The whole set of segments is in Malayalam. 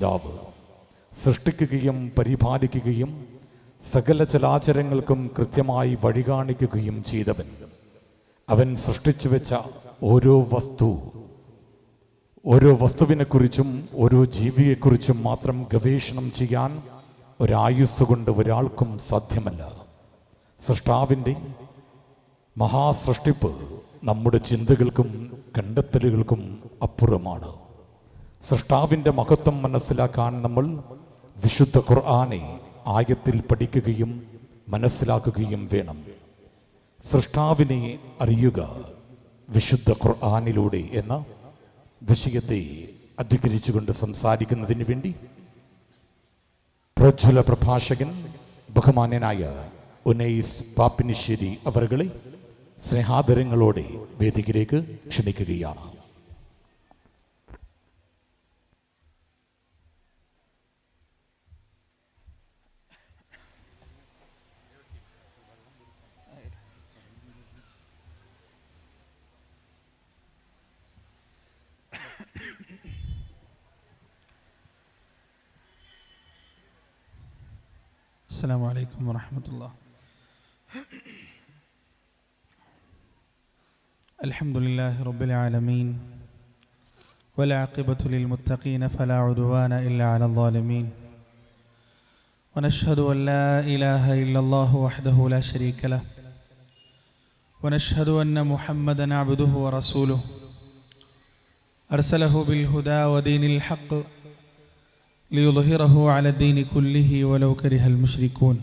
പിതാവ്, സൃഷ്ടിക്കുകയും പരിപാലിക്കുകയും സകല ചരാചരങ്ങൾക്കും കൃത്യമായി വഴി കാണിക്കുകയും ചെയ്തവൻ. അവൻ സൃഷ്ടിച്ചു വെച്ച ഓരോ വസ്തുവിനെക്കുറിച്ചും ഓരോ ജീവിയെക്കുറിച്ചും മാത്രം ഗവേഷണം ചെയ്യാൻ ഒരായുസ് കൊണ്ട് ഒരാൾക്കും സാധ്യമല്ല. സൃഷ്ടാവിൻ്റെ മഹാസൃഷ്ടിപ്പ് നമ്മുടെ ചിന്തകൾക്കും കണ്ടെത്തലുകൾക്കും അപ്പുറമാണ്. സൃഷ്ടാവിൻ്റെ മഹത്വം മനസ്സിലാക്കാൻ നമ്മൾ വിശുദ്ധ ഖുർആനെ ആയത്തിൽ പഠിക്കുകയും മനസ്സിലാക്കുകയും വേണം. സൃഷ്ടാവിനെ അറിയുക വിശുദ്ധ ഖുർആനിലൂടെ എന്ന വിഷയത്തെ അധികരിച്ചുകൊണ്ട് സംസാരിക്കുന്നതിന് വേണ്ടി പ്രജ്വല പ്രഭാഷകൻ ബഹുമാന്യനായ ഉനൈസ് പാപ്പിനിശ്ശേരി അവരുകളെ സ്നേഹാദരങ്ങളോടെ വേദികയിലേക്ക് ക്ഷണിക്കുകയാണ്. السلام عليكم ورحمة الله. الحمد لله رب العالمين والعاقبة للمتقين فلا عدوان إلا على الظالمين ونشهد أن لا إله إلا الله وحده لا شريك له ونشهد أن محمدا عبده ورسوله أرسله بالهدى ودين الحق ليظهره على الدين كله ولو كره المشركون.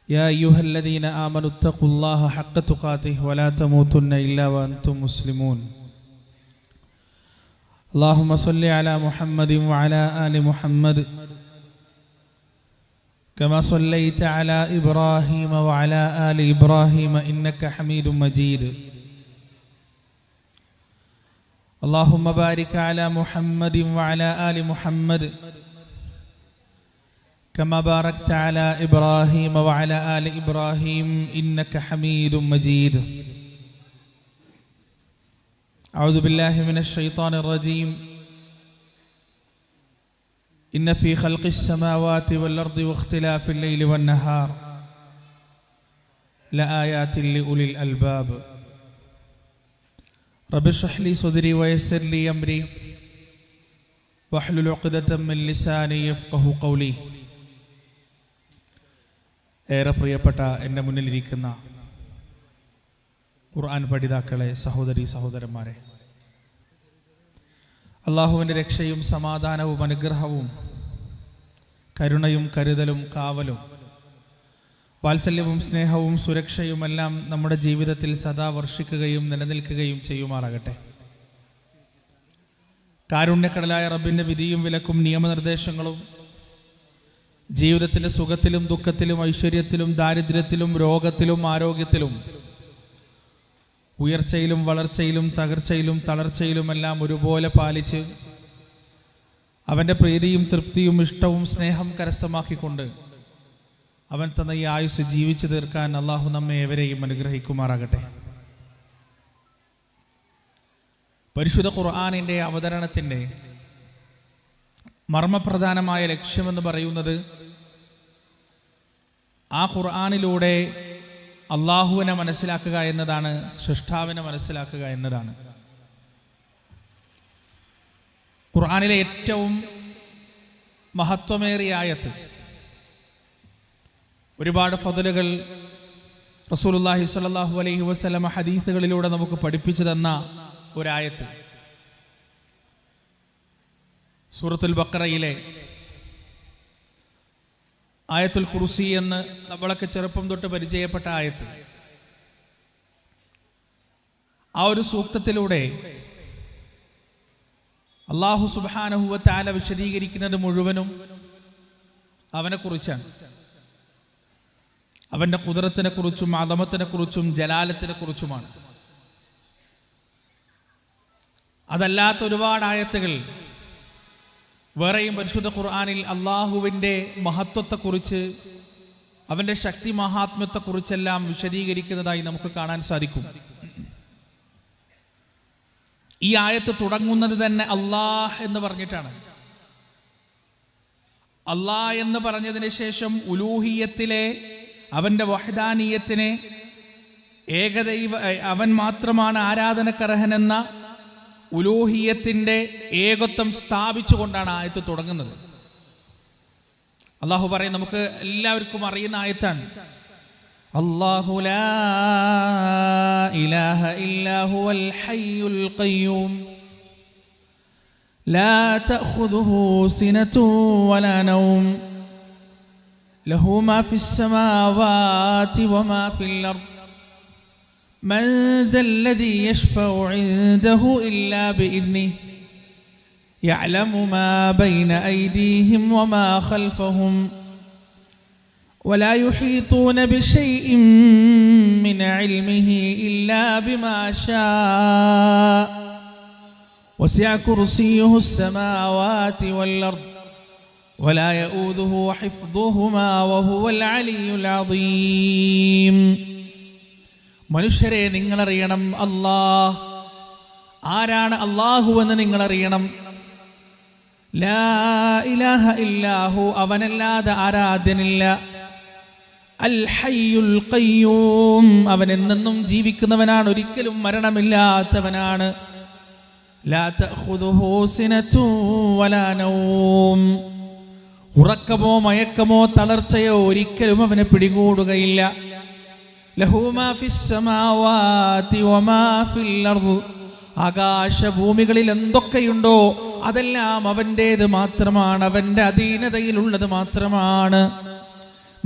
يا أيها الذين آمنوا اتقوا الله حق تقاته ولا تموتن إلا وأنتم مسلمون. اللهم صل على محمد وعلى آل محمد كما صليت على إبراهيم وعلى آل إبراهيم إنك حميد مجيد. اللهم بارك على محمد وعلى آل محمد كما باركت على إبراهيم وعلى آل إبراهيم إنك حميد مجيد. أعوذ بالله من الشيطان الرجيم. إن في خلق السماوات والأرض واختلاف الليل والنهار لآيات لأولي الألباب. رب اشرح لي صدري ويسر لي أمري واحلل عقدة من لساني يفقهوا قولي. ഏറെ പ്രിയപ്പെട്ട എൻ്റെ മുന്നിലിരിക്കുന്ന ഖുർആൻ പഠിതാക്കളെ, സഹോദരി സഹോദരന്മാരെ, അള്ളാഹുവിൻ്റെ രക്ഷയും സമാധാനവും അനുഗ്രഹവും കരുണയും കരുതലും കാവലും വാത്സല്യവും സ്നേഹവും സുരക്ഷയുമെല്ലാം നമ്മുടെ ജീവിതത്തിൽ സദാ വർഷിക്കുകയും നിലനിൽക്കുകയും ചെയ്യുമാറാകട്ടെ. കാരുണ്യക്കടലായ റബ്ബിൻ്റെ വിധിയും വിലക്കും നിയമനിർദ്ദേശങ്ങളും ജീവിതത്തിൻ്റെ സുഖത്തിലും ദുഃഖത്തിലും ഐശ്വര്യത്തിലും ദാരിദ്ര്യത്തിലും രോഗത്തിലും ആരോഗ്യത്തിലും ഉയർച്ചയിലും വളർച്ചയിലും തകർച്ചയിലും തളർച്ചയിലുമെല്ലാം ഒരുപോലെ പാലിച്ച് അവൻ്റെ പ്രീതിയും തൃപ്തിയും ഇഷ്ടവും സ്നേഹം കരസ്ഥമാക്കിക്കൊണ്ട് അവൻ തന്ന ഈ ആയുസ് ജീവിച്ചു തീർക്കാൻ അള്ളാഹു നമ്മെ ഏവരെയും അനുഗ്രഹിക്കുമാറാകട്ടെ. പരിശുദ്ധ ഖുർആനിൻ്റെ അവതരണത്തിൻ്റെ മർമ്മപ്രധാനമായ ലക്ഷ്യമെന്ന് പറയുന്നത് ആ ഖുർആനിലൂടെ അള്ളാഹുവിനെ മനസ്സിലാക്കുക എന്നതാണ്, സൃഷ്ടാവിനെ മനസ്സിലാക്കുക എന്നതാണ്. ഖുർആനിലെ ഏറ്റവും മഹത്വമേറിയ ആയത്ത്, ഒരുപാട് ഫضലുകൾ റസൂലുള്ളാഹി സ്വല്ലല്ലാഹു അലൈഹി വസല്ലം ഹദീസുകളിലൂടെ നമുക്ക് പഠിപ്പിച്ചു തന്ന ഒരായത്ത്, സൂറത്തുൽ ബഖറയിലെ ആയത്തുൽ കുർസി എന്ന് നമ്മളൊക്കെ ചെറുപ്പം തൊട്ട് പരിചയപ്പെട്ട ആയത്ത്. ആ ഒരു സൂക്തത്തിലൂടെ അല്ലാഹു സുബ്ഹാനഹു വ തആല വിശദീകരിക്കുന്നത് മുഴുവനും അവനെക്കുറിച്ചാണ്. അവൻ്റെ ഖുദ്റത്തിനെ കുറിച്ചും അദമത്തിനെ കുറിച്ചും ജലാലത്തിനെ കുറിച്ചുമാണ്. അതല്ലാത്ത ഒരുപാട് ആയത്തുകൾ വേറെയും പരിശുദ്ധ ഖുർആനിൽ അള്ളാഹുവിൻ്റെ മഹത്വത്തെക്കുറിച്ച്, അവൻ്റെ ശക്തി മഹാത്മ്യത്തെക്കുറിച്ചെല്ലാം വിശദീകരിക്കുന്നതായി നമുക്ക് കാണാൻ സാധിക്കും. ഈ ആയത്ത് തുടങ്ങുന്നത് തന്നെ അല്ലാഹ് എന്ന് പറഞ്ഞിട്ടാണ്. അല്ലാ എന്ന് പറഞ്ഞതിന് ശേഷം ഉലൂഹിയത്തിലെ അവൻ്റെ വഹ്ദാനിയത്തിനെ ഏകദൈവ അവൻ മാത്രമാണ് ആരാധനക്കർഹനെന്ന ഉലൂഹിയത്തിൻ്റെ ഏകത്വം സ്ഥാപിച്ചുകൊണ്ടാണ് ആയത്ത് തുടങ്ങുന്നത്. അള്ളാഹു പറയും, നമുക്ക് എല്ലാവർക്കും അറിയുന്ന ആയത്താണ്, അല്ലാഹു ലാ ഇലാഹ ഇല്ലാ ഹുവൽ ഹയ്യുൽ ഖയ്യൂം ലാ തഅഖുദുഹു സിനതുൻ വലാ നൗം ലഹു മാ ഫിസ് സമാവാതി വമാ ഫിൽ അർദ് മൻ ദല്ലദീ യശ്ഫഉ ഇൻദഹു ഇല്ലാ ബിഇദ്നിഹി യഅലമു മാ ബൈന അയ്ദീഹിം വമാ ഖൽഫഹും ولا يحيطون بشيء من علمه إلا بما شاء وسع كرسيه السماوات والأرض ولا يؤوده حفظهما وهو العلي العظيم. മനുഷ്യരെ, നിങ്ങളറിയണം അല്ലാഹ് ആരാണ്, അല്ലാഹു എന്ന് നിങ്ങളറിയണം. ലാ ഇലാഹ ഇല്ലാഹു, അവനല്ലാതെ ആരാധ്യനില്ല. അൽ ഹയ്യുൽ ഖയ്യൂം, അവൻ എന്നെന്നും ജീവിക്കുന്നവനാണ്, ഒരിക്കലും മരണമില്ലാത്തവനാണ്. ലാ തഅഖുദുഹു സിനതുൻ വലാ നൗം, ഉറക്കമോ മയക്കമോ തളർച്ചയോ ഒരിക്കലും അവനെ പിടികൂടുകയില്ല. ലഹു മാ ഫിസ് സമാവാതി വമാ ഫിൽ അർദ്, ആകാശഭൂമികളിൽ എന്തൊക്കെയുണ്ടോ അതെല്ലാം അവൻ്റേത് മാത്രമാണ്, അവൻ്റെ അധീനതയിലുള്ളത് മാത്രമാണ്.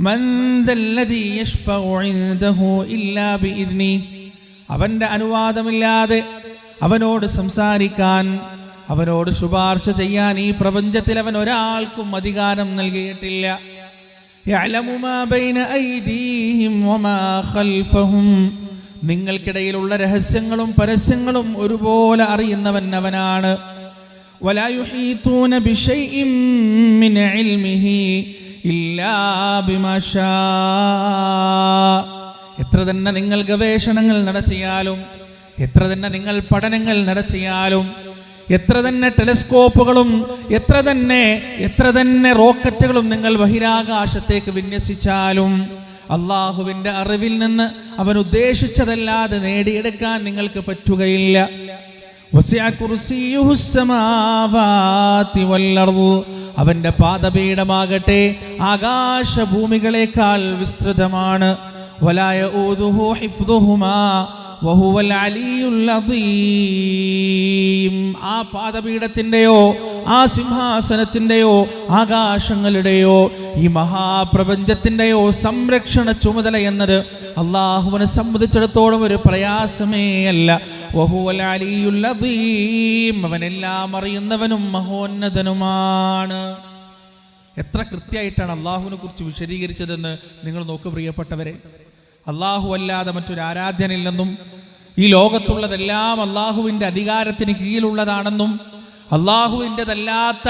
മൻ ദല്ലദീ യശ്ഫഉ ഇൻദഹു ഇല്ലാ ബിഇദ്നി, അവൻ്റെ അനുവാദമില്ലാതെ അവനോട് സംസാരിക്കാൻ, അവനോട് ശുപാർശ ചെയ്യാൻ ഈ പ്രപഞ്ചത്തിൽ അവൻ ഒരാൾക്കും അധികാരം നൽകിയിട്ടില്ല. യഅലമു മാ ബൈന ഐദീഹിം വമാ ഖൽഫഹും, നിങ്ങൾക്കിടയിലുള്ള രഹസ്യങ്ങളും പരസ്യങ്ങളും ഒരുപോലെ അറിയുന്നവൻ അവനാണ്. വലാ യുഹീതൂന ബിശൈഇൻ മിൻ ഇൽമിഹി ഇല്ലാ ബിമാ ശാ, എത്ര തന്നെ നിങ്ങൾ ഗവേഷണങ്ങൾ നടത്തിയാലും, എത്ര തന്നെ നിങ്ങൾ പഠനങ്ങൾ നടത്തിയാലും, എത്ര തന്നെ ടെലിസ്കോപ്പുകളും എത്ര തന്നെ റോക്കറ്റുകളും നിങ്ങൾ ബഹിരാകാശത്തേക്ക് വിന്യസിച്ചാലും അള്ളാഹുവിൻ്റെ അറിവിൽ നിന്ന് അവൻ ഉദ്ദേശിച്ചതല്ലാതെ നേടിയെടുക്കാൻ നിങ്ങൾക്ക് പറ്റുകയില്ല. വസിഅ കുർസിയുഹു സ്സമാവാതി വൽ അർദ്, അവൻ്റെ പാദപീഠമാകട്ടെ ആകാശഭൂമികളെക്കാൾ വിസ്തൃതമാണ്. വലാ യഊദുഹു ഹിഫ്ദുഹുമാ വഹുവൽ അലിയുൽ അദീം, ആ പാദപീഠത്തിൻ്റെയോ ആ സിംഹാസനത്തിൻ്റെയോ ആകാശങ്ങളുടെയോ ഈ മഹാപ്രപഞ്ചത്തിൻ്റെയോ സംരക്ഷണ ചുമതല എന്നത് അള്ളാഹുവിനെ സംബന്ധിച്ചിടത്തോളം ഒരു പ്രയാസമേ അല്ല. വഹുവൽ അലിയുൽ അദീം, അവനെല്ലാം അറിയുന്നവനും മഹോന്നതനുമാണ്. എത്ര കൃത്യമായിട്ടാണ് അള്ളാഹുവിനെ കുറിച്ച് വിശദീകരിച്ചതെന്ന് നിങ്ങൾ നോക്കൂ പ്രിയപ്പെട്ടവരെ. അള്ളാഹു അല്ലാതെ മറ്റൊരു ആരാധ്യനില്ലെന്നും ഈ ലോകത്തുള്ളതെല്ലാം അള്ളാഹുവിൻ്റെ അധികാരത്തിന് കീഴിലുള്ളതാണെന്നും അള്ളാഹുവിൻ്റെതല്ലാത്ത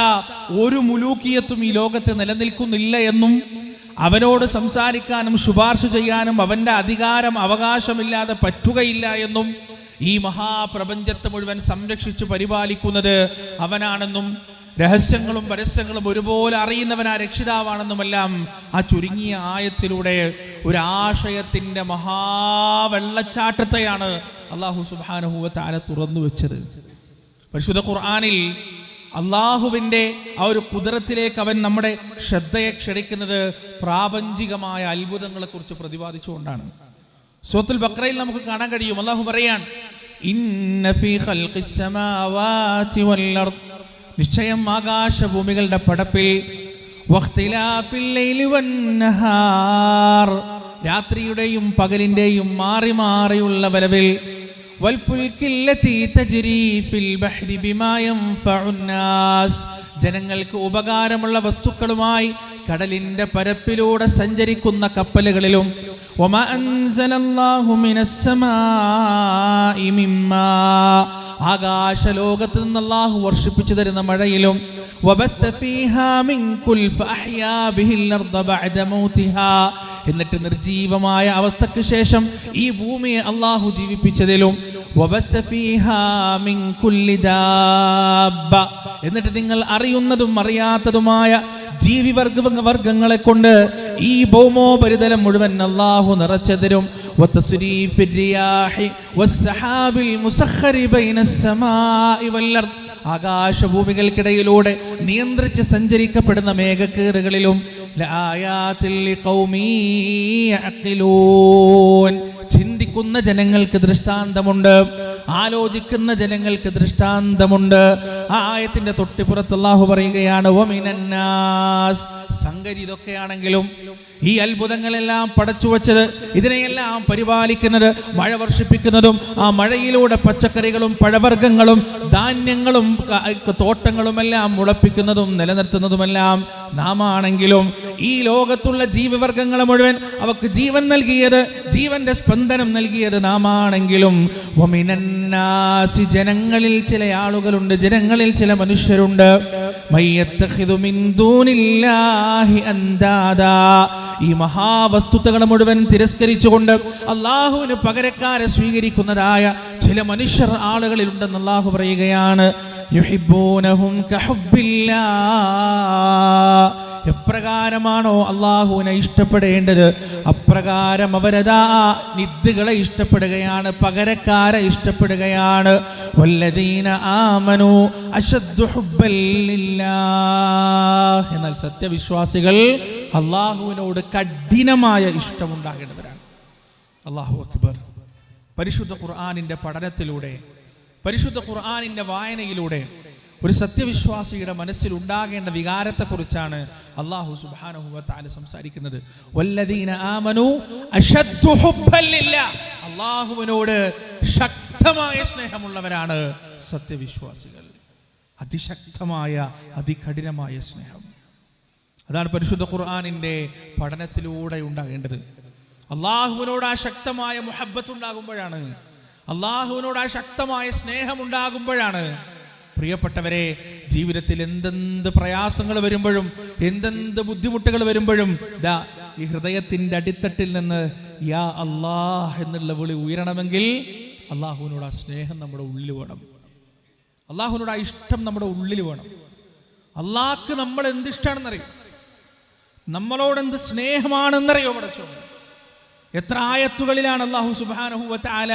ഒരു മുലൂക്കിയത്തും ഈ ലോകത്ത് നിലനിൽക്കുന്നില്ല എന്നും അവനോട് സംസാരിക്കാനും ശുപാർശ ചെയ്യാനും അവൻ്റെ അധികാരം അവകാശമില്ലാതെ പറ്റുകയില്ല എന്നും ഈ മഹാപ്രപഞ്ചത്തെ മുഴുവൻ സംരക്ഷിച്ചു പരിപാലിക്കുന്നത് അവനാണെന്നും രഹസ്യങ്ങളും പരസ്യങ്ങളും ഒരുപോലെ അറിയുന്നവനാ രക്ഷിതാവാണെന്നുമെല്ലാം ആ ചുരുങ്ങിയ ആയത്തിലൂടെ ഒരു ആശയത്തിൻ്റെ മഹാവെള്ളച്ചാട്ടത്തെയാണ് അല്ലാഹു സുബ്ഹാനഹു വ തആല തുറന്നു വെച്ചത്. പരിശുദ്ധ ഖുർആനിൽ അള്ളാഹുവിൻ്റെ ആ ഒരു ഖുദ്റത്തിലേക്ക് അവൻ നമ്മുടെ ശ്രദ്ധയെ ക്ഷണിക്കുന്നത് പ്രാപഞ്ചികമായ അത്ഭുതങ്ങളെക്കുറിച്ച് പ്രതിപാദിച്ചുകൊണ്ടാണ്. സൂറത്തുൽ ബഖറയിൽ നമുക്ക് കാണാൻ കഴിയും, അള്ളാഹു പറയാൻ, ഇന്ന ഫീ ഖൽഖിസ് സമാവാതി വൽ അർദ്, നിശ്ചയം ആകാശഭൂമികളുടെ പടപ്പിൽ, വഖ്തിലാഫിൽ ലൈലി വന്നഹാർ, രാത്രിയുടെയും പകലിൻ്റെയും മാറി മാറിയുള്ള വരവിൽ, വൽഫുൽകില്ലതി തജ്രി ഫിൽ ബഹ്രി ബിമാ യൻഫഉന്നാസ്, ജനങ്ങൾക്ക് ഉപകാരമുള്ള വസ്തുക്കളുമായി കടലിൻ്റെ പരപ്പിലൂടെ സഞ്ചരിക്കുന്ന കപ്പലുകളിലും, വമാ അൻസലല്ലാഹു മിനസ് സമാഇ മിമ്മാ, ആകാശലോകത്ത് നിന്ന് അല്ലാഹു വർഷിപ്പിച്ചു തരുന്ന മഴയിലും, വബത്ത ഫീഹാ മിൻ കുൽ ഫഅഹ്യാ ബിഹിൽ അർദ ബഅദ മൗതിഹാ, എന്നിട്ട് നിർജീവമായ അവസ്ഥയ്ക്ക് ശേഷം ഈ ഭൂമിയെ അല്ലാഹു ജീവിപ്പിച്ചതിലും, വബത്ത ഫീഹാ മിൻ കുല്ലി ദാബ്ബ, എന്നിട്ട് നിങ്ങൾ അറിയുന്നതും അറിയാത്തതുമായ വർഗങ്ങളെ കൊണ്ട് ഈ ഭൗമോപരിതലം മുഴുവൻ അല്ലാഹു നിറച്ചു തരും. ആകാശഭൂമികൾക്കിടയിലൂടെ നിയന്ത്രിച്ച് സഞ്ചരിക്കപ്പെടുന്ന മേഘക്കീറുകളിലും ചിന്തിക്കുന്ന ജനങ്ങൾക്ക് ദൃഷ്ടാന്തമുണ്ട്, ആലോചിക്കുന്ന ജനങ്ങൾക്ക് ദൃഷ്ടാന്തമുണ്ട്. ആ ആയത്തിന്റെ തൊട്ടിപ്പുറത്ത് അല്ലാഹു പറയുകയാണ്, വമിനന്നാസ്. സംഗതി ഇതൊക്കെയാണെങ്കിലും ഈ അത്ഭുതങ്ങളെല്ലാം പടച്ചു വച്ചത്, ഇതിനെയെല്ലാം പരിപാലിക്കുന്നത്, മഴ വർഷിപ്പിക്കുന്നതും ആ മഴയിലൂടെ പച്ചക്കറികളും പഴവർഗ്ഗങ്ങളും ധാന്യങ്ങളും തോട്ടങ്ങളുമെല്ലാം മുളപ്പിക്കുന്നതും നിലനിർത്തുന്നതുമെല്ലാം നാം ആണെങ്കിലും ഈ ലോകത്തുള്ള ജീവിവർഗങ്ങളെ മുഴുവൻ അവർക്ക് ജീവൻ നൽകിയത്, ജീവന്റെ സ്പന്ദനം നൽകിയത് നാം ആണെങ്കിലും വമിനന്നാസി, ജനങ്ങളിൽ ചില ആളുകളുണ്ട്, ജനങ്ങളിൽ ചില മനുഷ്യരുണ്ട്, മയ്യത്തഖിദു മിൻ ദൂനില്ലാഹി അൻദാദാ, ഈ മഹാവസ്തുതകളെ മുഴുവൻ തിരസ്കരിച്ചുകൊണ്ട് അള്ളാഹുവിന് പകരക്കാരെ സ്വീകരിക്കുന്നതായ ചില മനുഷ്യർ ആളുകളിലുണ്ടെന്ന് അള്ളാഹു പറയുകയാണ്. യുഹിബ്ബൂനഹും കഹുബ്ബില്ലാഹ്, എപ്രകാരമാണോ അള്ളാഹുവിനെ ഇഷ്ടപ്പെടേണ്ടത് അപ്രകാരം അവരതാ നിദ്ദുകളെ ഇഷ്ടപ്പെടുകയാണ്, പകരക്കാരെ ഇഷ്ടപ്പെടുകയാണ്. വല്ലദീന ആമനു അശദ്ദു ഹുബ്ബൻ ലില്ലാഹ്, എന്നാൽ സത്യവിശ്വാസികൾ അള്ളാഹുവിനോട് കഠിനമായ ഇഷ്ടമുണ്ടാകേണ്ടവരാണ്. അല്ലാഹു അക്ബർ. പരിശുദ്ധ ഖുർആനിന്റെ പഠനത്തിലൂടെ, പരിശുദ്ധ ഖുർആനിന്റെ വായനയിലൂടെ ഒരു സത്യവിശ്വാസിയുടെ മനസ്സിൽ ഉണ്ടാകേണ്ട വികാരത്തെക്കുറിച്ചാണ് അല്ലാഹു സുബ്ഹാനഹു വ തആല സംസാരിക്കുന്നത്. വല്ലദീന ആമനു അശദ്ദു ഹുബ്ബൻ ലില്ലാഹ്, അല്ലാഹുവിനോട് ശക്തമായ സ്നേഹമുള്ളവരാണ് സത്യവിശ്വാസികൾ. അതിശക്തമായ അതികഠിനമായ സ്നേഹം, അതാണ് പരിശുദ്ധ ഖുർആനിന്റെ പഠനത്തിലൂടെ ഉണ്ടാകേണ്ടത്. അല്ലാഹുവിനോട് ആ ശക്തമായ മുഹബ്ബത്ത് ഉണ്ടാകുമ്പോഴാണ്, അല്ലാഹുവിനോട് ആ ശക്തമായ സ്നേഹം ഉണ്ടാകുമ്പോഴാണ് പ്രിയപ്പെട്ടവരെ ജീവിതത്തിൽ എന്തെന്ത് പ്രയാസങ്ങൾ വരുമ്പോഴും എന്തെന്ത് ബുദ്ധിമുട്ടുകൾ വരുമ്പോഴും ദാ ഈ ഹൃദയത്തിന്റെ അടിത്തട്ടിൽ നിന്ന് യാ അല്ലാഹ് എന്നുള്ള വിളി ഉയരണമെങ്കിൽ അല്ലാഹുവിനോട് ആ സ്നേഹം നമ്മുടെ ഉള്ളിൽ വേണം, അല്ലാഹുവിനോട് ആ ഇഷ്ടം നമ്മുടെ ഉള്ളിൽ വേണം. അല്ലാഹ്ക്ക് നമ്മൾ എന്ത് ഇഷ്ടമാണെന്നറിയോ, നമ്മളോട് എന്ത് സ്നേഹമാണെന്നറിയോ പഠിച്ചോ. എത്ര ആയത്തുകളിലാണ് അല്ലാഹു സുബ്ഹാനഹു വ തആല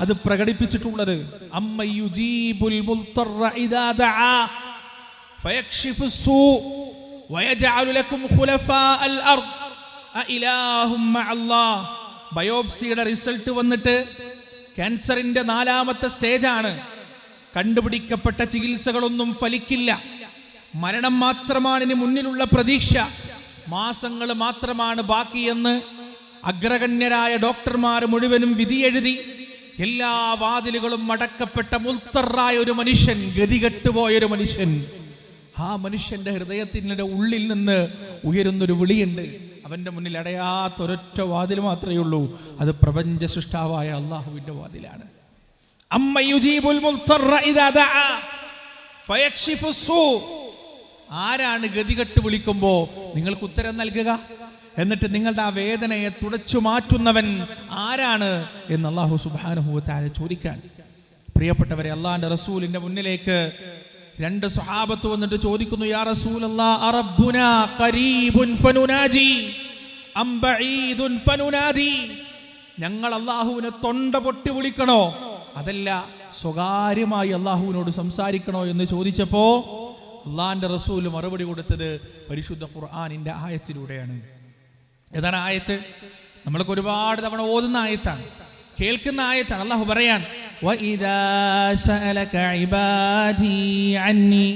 അത് പ്രകടിപ്പിച്ചിട്ടുള്ളത്. അമ്മയുജീബുൽ മുൽത്തറ ഇദാ ദആ ഫയക്ഷിഫുസ് സൂ വയജഅലു ലക്കും ഖുലഫാഅൽ അർദ് അഇലാഹും മഅല്ലാഹ്. ബയോപ്സിയുടെ റിസൾട്ട് വന്നിട്ട് ക്യാൻസറിന്റെ 4ാമത്തെ സ്റ്റേജാണ്. കണ്ടുപിടിക്കപ്പെട്ട ചികിത്സകളൊന്നും ഫലിക്കില്ല, മരണം മാത്രമാണ് ഇനി മുന്നിലുള്ള പ്രതീക്ഷ, മാസങ്ങൾ മാത്രമാണ് ബാക്കിയെന്ന് അഗ്രഗണ്യരായ ഡോക്ടർമാർ മുഴുവനും വിധിയെഴുതി എല്ലാ വാതിലുകളും അടക്കപ്പെട്ട മുൽത്തറായ ഒരു മനുഷ്യൻ, ഗതികെട്ടുപോയൊരു മനുഷ്യൻ, ആ മനുഷ്യന്റെ ഹൃദയത്തിന്റെ ഉള്ളിൽ നിന്ന് ഉയരുന്നൊരു വിളിയുണ്ട്. അവന്റെ മുന്നിൽ അടയാത്തൊരൊറ്റ വാതിൽ മാത്രമേ ഉള്ളൂ, അത് പ്രപഞ്ച സൃഷ്ടാവായ അള്ളാഹുവിന്റെ വാതിലാണ്. അമ്മയുജീബുൽ മുൽത്തറ ഇദാ ദആ ഫയക്ഷിഫുസ് സൂ. ആരാണ് ഗതികെട്ട് വിളിക്കുമ്പോ നിങ്ങൾക്ക് ഉത്തരം നൽകുക? എന്നിട്ട് നിങ്ങളുടെ ആ വേദനയെ തുടച്ചു മാറ്റുന്നവൻ ആരാണ് എന്ന് അല്ലാഹു സുബ്ഹാനഹു വ തആല ചോദിക്കാൻ. പ്രിയപ്പെട്ടവരെ, അല്ലാഹുവിന്റെ റസൂലിന്റെ മുന്നിലേക്ക് 2 സ്വഹാബത്ത് വന്നിട്ട് ചോദിക്കുന്നു, യാ റസൂലല്ലാഹ് അറബ്ബുനാ ഖരീബുൻ ഫനുനാജി അം ബഈദുൻ ഫനുനാദി, ഞങ്ങൾ അല്ലാഹുവിനെ തൊണ്ട പൊട്ടി വിളിക്കണോ അതല്ല സ്വകാര്യമായി അല്ലാഹുവിനോട് സംസാരിക്കണോ എന്ന് ചോദിച്ചപ്പോ അല്ലാഹുവിന്റെ റസൂൽ മറുപടി കൊടുത്തത് പരിശുദ്ധ ഖുർആനിന്റെ ആയത്തിലൂടെയാണ്. ഏതാണ് ആയത്ത്? നമ്മൾക്ക് ഒരുപാട് തവണ ഓതുന്ന ആയത്താണ്, കേൾക്കുന്ന ആയത്താണ്. അല്ലാഹു പറയാൻ, വഇദാ സഅലക ഇബാദി അന്നി,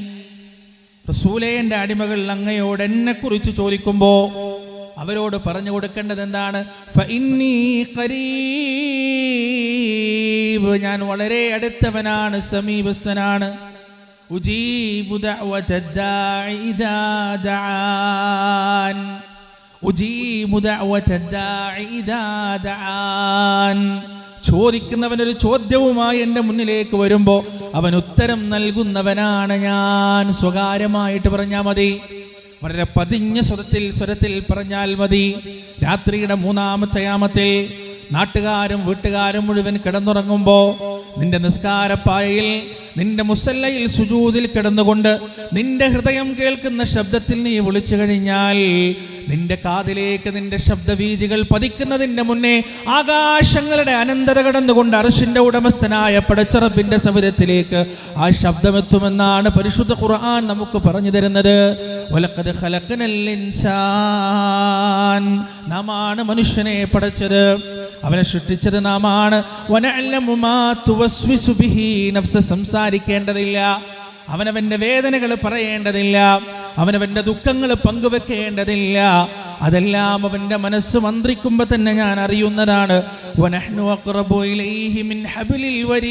റസൂലേ എൻ്റെ അടിമകൾ അങ്ങയോട് എന്നെ കുറിച്ച് ചോദിക്കുമ്പോ അവരോട് പറഞ്ഞു കൊടുക്കേണ്ടത് എന്താണ്? ഫഇന്നി ഖരീബ്, ഞാൻ വളരെ അടുത്തവനാണ്, സമീപസ്ഥനാണ്. ഉജീബു ദഅവത ദാഇ ഇദാ ദഅാൻ, ഉജീബു ദഅവത ദാഇ ഇദാ ദഅാൻ. ചോദിക്കുന്നവനൊരു ചോദ്യവുമായി എൻ്റെ മുന്നിലേക്ക് വരുമ്പോൾ അവൻ ഉത്തരം നൽകുന്നവനാണ് ഞാൻ. സ്വകാര്യമായിട്ട് പറഞ്ഞാൽ മതി, വളരെ പതിഞ്ഞ സ്വരത്തിൽ പറഞ്ഞാൽ മതി. രാത്രിയുടെ 3ാമത്തെ യാമത്തിൽ നാട്ടുകാരും വീട്ടുകാരും മുഴുവൻ കിടന്നുറങ്ങുമ്പോൾ നിന്റെ നിസ്കാരപ്പായയിൽ നിന്റെ മുസല്ലയിൽ സുജൂദിൽ കിടന്നുകൊണ്ട് നിന്റെ ഹൃദയം കേൾക്കുന്ന ശബ്ദത്തിൽ നീ വിളിച്ചു കഴിഞ്ഞാൽ നിന്റെ കാതിലേക്ക് നിന്റെ ശബ്ദവീജികൾ പതിക്കുന്നതിന്റെ മുന്നേ ആകാശങ്ങളുടെ അനന്തത കടന്നുകൊണ്ട് അർശിന്റെ ഉടമസ്ഥനായ പടച്ചറബിന്റെ സവിധത്തിലേക്ക് ആ ശബ്ദമെത്തുമെന്നാണ് പരിശുദ്ധ ഖുർആൻ നമുക്ക് പറഞ്ഞു തരുന്നത്. വലഖദ് ഖലഖനൽ ഇൻസാൻ, നാമാണ് മനുഷ്യനെ പടച്ചത്, അവനെ സൃഷ്ടിച്ചത് നാമാണ്. വനഅലമു മാ തുവസ്വിസു ബിഹി നഫ്സ്, സംസാരിക്കേണ്ടതില്ല, അവനവന്റെ വേദനകൾ പറയേണ്ടതില്ല, അവനവന്റെ ദുഃഖങ്ങൾ പങ്കുവെക്കേണ്ടതില്ല, അതെല്ലാം അവന്റെ മനസ്സ് മന്ത്രിക്കുമ്പോൾ തന്നെ ഞാൻ അറിയുന്നതാണ്. വനഹ്നു അഖ്റബു ഇലൈഹി മിൻ ഹബ്ലിൽ വരീദ്,